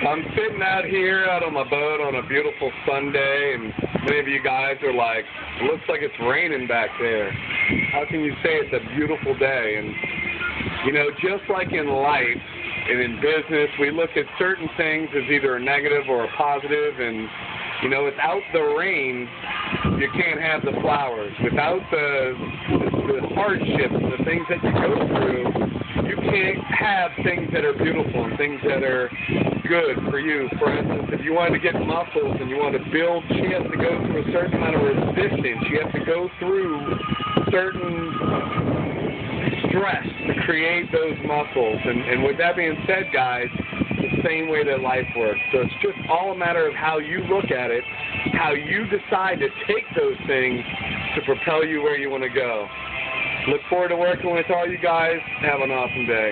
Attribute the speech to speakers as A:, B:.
A: I'm sitting out here out on my boat on a beautiful Sunday, and many of you guys are like, it looks like it's raining back there. How can you say it's a beautiful day? And, you know, just like in life and in business, we look at certain things as either a negative or a positive, and, you know, without the rain, you can't have the flowers. Without the hardships and the things that you go through, you can't have things that are beautiful and things that are good for you. For instance, if you wanted to get muscles and you want to build, you have to go through a certain amount of resistance. You have to go through certain stress to create those muscles. And with that being said, guys, it's the same way that life works. So it's just all a matter of how you look at it, how you decide to take those things to propel you where you want to go. Look forward to working with all you guys. Have an awesome day.